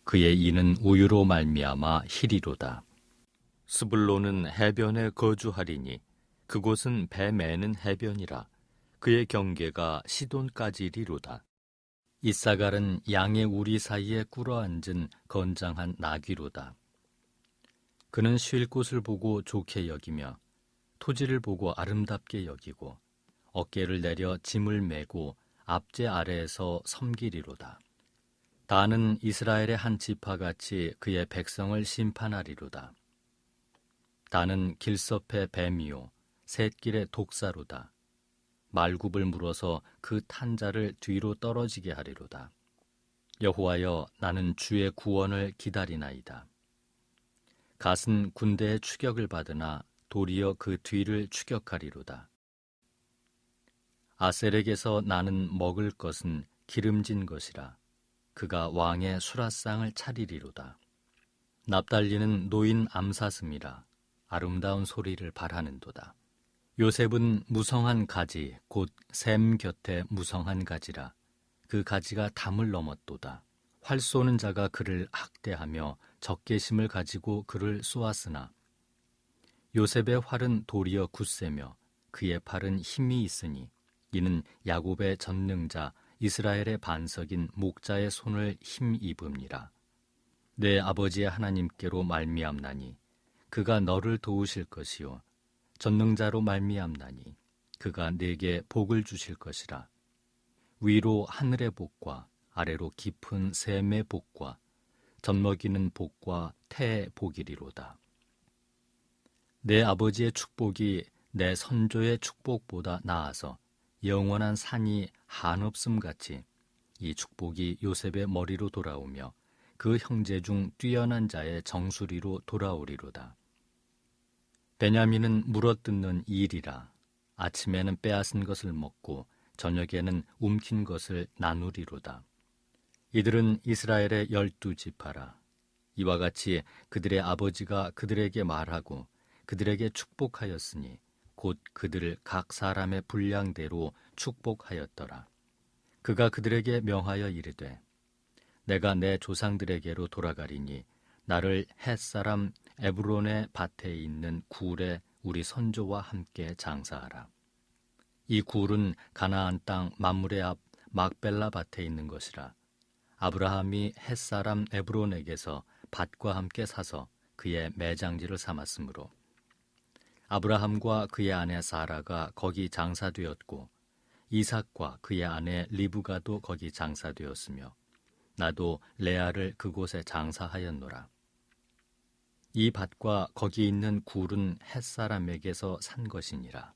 그의 이는 우유로 말미암아 희리로다. 스불론은 해변에 거주하리니 그곳은 배 매는 해변이라. 그의 경계가 시돈까지리로다. 이사갈은 양의 우리 사이에 꿇어앉은 건장한 나귀로다. 그는 쉴 곳을 보고 좋게 여기며 토지를 보고 아름답게 여기고 어깨를 내려 짐을 메고 앞제 아래에서 섬기리로다. 다는 이스라엘의 한 지파같이 그의 백성을 심판하리로다. 다는 길섭의 뱀이요 샛길의 독사로다. 말굽을 물어서 그 탄자를 뒤로 떨어지게 하리로다. 여호와여, 나는 주의 구원을 기다리나이다. 갓은 군대의 추격을 받으나 도리어 그 뒤를 추격하리로다. 아셀에게서 나는 먹을 것은 기름진 것이라. 그가 왕의 수라상을 차리리로다. 납달리는 노인 암사슴이라. 아름다운 소리를 발하는도다. 요셉은 무성한 가지 곧 샘 곁에 무성한 가지라. 그 가지가 담을 넘었도다. 활 쏘는 자가 그를 학대하며 적개심을 가지고 그를 쏘았으나 요셉의 활은 도리어 굳세며 그의 팔은 힘이 있으니 이는 야곱의 전능자 이스라엘의 반석인 목자의 손을 힘입음니라. 내 아버지의 하나님께로 말미암나니 그가 너를 도우실 것이요 전능자로 말미암나니 그가 내게 복을 주실 것이라. 위로 하늘의 복과 아래로 깊은 샘의 복과 젖먹이는 복과 태의 복이리로다. 내 아버지의 축복이 내 선조의 축복보다 나아서 영원한 산이 한없음같이 이 축복이 요셉의 머리로 돌아오며 그 형제 중 뛰어난 자의 정수리로 돌아오리로다. 베냐민은 물어뜯는 일이라. 아침에는 빼앗은 것을 먹고 저녁에는 움킨 것을 나누리로다. 이들은 이스라엘의 12지파라. 이와 같이 그들의 아버지가 그들에게 말하고 그들에게 축복하였으니 곧 그들을 각 사람의 분량대로 축복하였더라. 그가 그들에게 명하여 이르되 내가 내 조상들에게로 돌아가리니 나를 헷사람 에브론의 밭에 있는 굴에 우리 선조와 함께 장사하라. 이 굴은 가나안 땅 mamre 앞 막벨라 밭에 있는 것이라. 아브라함이 헷사람 에브론에게서 밭과 함께 사서 그의 매장지를 삼았으므로 아브라함과 그의 아내 사라가 거기 장사되었고 이삭과 그의 아내 리브가도 거기 장사되었으며 나도 레아를 그곳에 장사하였노라. 이 밭과 거기 있는 굴은 헷사람에게서 산 것이니라.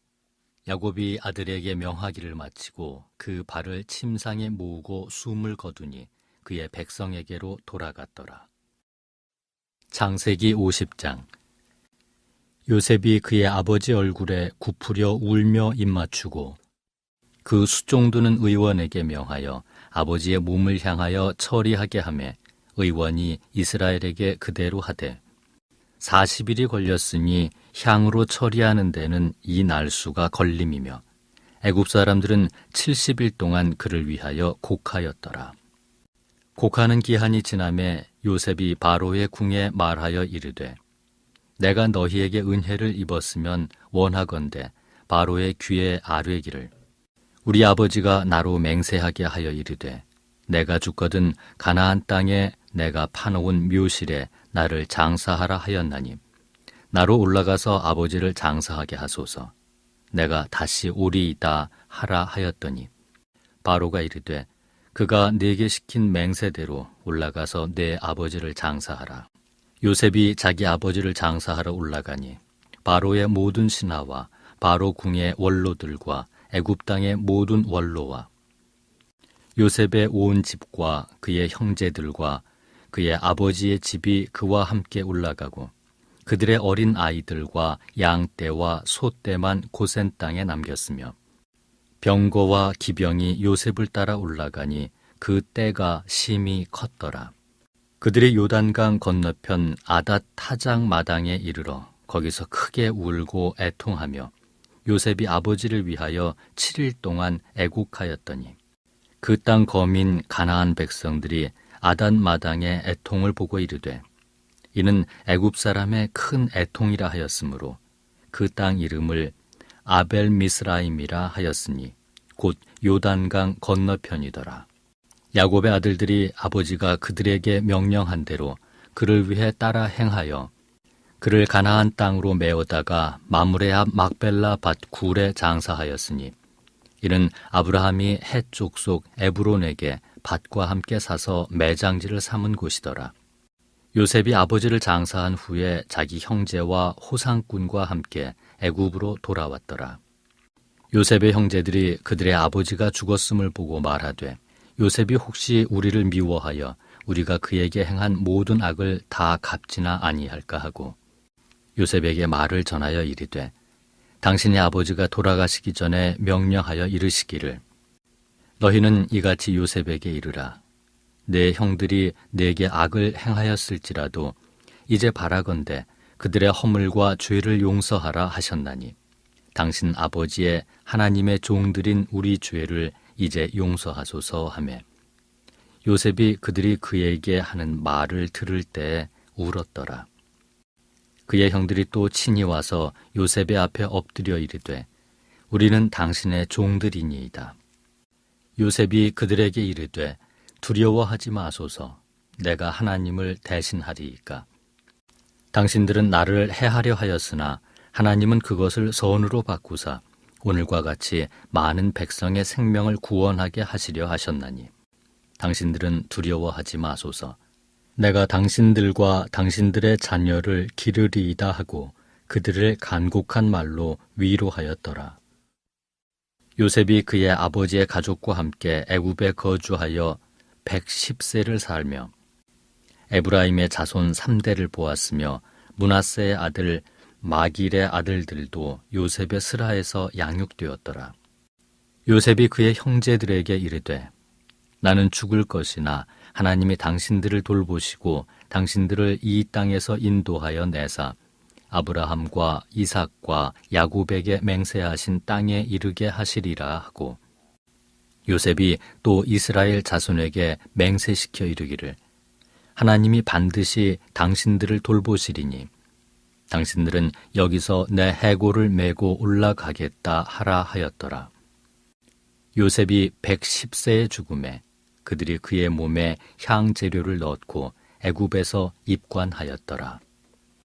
야곱이 아들에게 명하기를 마치고 그 발을 침상에 모으고 숨을 거두니 그의 백성에게로 돌아갔더라. 창세기 50장. 요셉이 그의 아버지 얼굴에 굽으려 울며 입맞추고 그 수종드는 의원에게 명하여 아버지의 몸을 향하여 처리하게 하매 의원이 이스라엘에게 그대로 하되 40일이 걸렸으니 향으로 처리하는 데는 이 날수가 걸림이며 애굽 사람들은 70일 동안 그를 위하여 곡하였더라. 곡하는 기한이 지남에 요셉이 바로의 궁에 말하여 이르되 내가 너희에게 은혜를 입었으면 원하건대 바로의 귀에 아뢰기를 우리 아버지가 나로 맹세하게 하여 이르되 내가 죽거든 가나안 땅에 내가 파놓은 묘실에 나를 장사하라 하였나니 나로 올라가서 아버지를 장사하게 하소서. 내가 다시 오리이다 하라 하였더니 바로가 이르되 그가 네게 시킨 맹세대로 올라가서 내 아버지를 장사하라. 요셉이 자기 아버지를 장사하러 올라가니 바로의 모든 신하와 바로 궁의 원로들과 애굽 땅의 모든 원로와 요셉의 온 집과 그의 형제들과 그의 아버지의 집이 그와 함께 올라가고 그들의 어린 아이들과 양떼와 소떼만 고센 땅에 남겼으며 병거와 기병이 요셉을 따라 올라가니 그 떼가 심히 컸더라. 그들이 요단강 건너편 아닷 타작 마당에 이르러 거기서 크게 울고 애통하며 요셉이 아버지를 위하여 7일 동안 애곡하였더니 그 땅 거민 가나안 백성들이 아닷 마당의 애통을 보고 이르되 이는 애굽 사람의 큰 애통이라 하였으므로 그 땅 이름을 아벨 미스라임이라 하였으니 곧 요단강 건너편이더라. 야곱의 아들들이 아버지가 그들에게 명령한 대로 그를 위해 따라 행하여 그를 가나안 땅으로 메어다가 마므레 앞 막벨라 밭 굴에 장사하였으니 이는 아브라함이 헷 족속 에브론에게 밭과 함께 사서 매장지를 삼은 곳이더라. 요셉이 아버지를 장사한 후에 자기 형제와 호상꾼과 함께 애굽으로 돌아왔더라. 요셉의 형제들이 그들의 아버지가 죽었음을 보고 말하되 요셉이 혹시 우리를 미워하여 우리가 그에게 행한 모든 악을 다 갚지나 아니할까 하고 요셉에게 말을 전하여 이르되 당신의 아버지가 돌아가시기 전에 명령하여 이르시기를 너희는 이같이 요셉에게 이르라. 내 형들이 내게 악을 행하였을지라도 이제 바라건대 그들의 허물과 죄를 용서하라 하셨나니 당신 아버지의 하나님의 종들인 우리 죄를 이제 용서하소서 하매 요셉이 그들이 그에게 하는 말을 들을 때 울었더라. 그의 형들이 또 친히 와서 요셉의 앞에 엎드려 이르되 우리는 당신의 종들이니이다. 요셉이 그들에게 이르되 두려워하지 마소서. 내가 하나님을 대신하리이까. 당신들은 나를 해하려 하였으나 하나님은 그것을 선으로 바꾸사 오늘과 같이 많은 백성의 생명을 구원하게 하시려 하셨나니 당신들은 두려워하지 마소서. 내가 당신들과 당신들의 자녀를 기르리이다 하고 그들을 간곡한 말로 위로하였더라. 요셉이 그의 아버지의 가족과 함께 애굽에 거주하여 110세를 살며 에브라임의 자손 3대를 보았으며 므낫세의 아들 마길의 아들들도 요셉의 스라에서 양육되었더라. 요셉이 그의 형제들에게 이르되 나는 죽을 것이나 하나님이 당신들을 돌보시고 당신들을 이 땅에서 인도하여 내사 아브라함과 이삭과 야곱에게 맹세하신 땅에 이르게 하시리라 하고 요셉이 또 이스라엘 자손에게 맹세시켜 이르기를 하나님이 반드시 당신들을 돌보시리니 당신들은 여기서 내 해골을 메고 올라가겠다 하라 하였더라. 요셉이 110세의 죽음에 그들이 그의 몸에 향 재료를 넣고 애굽에서 입관하였더라.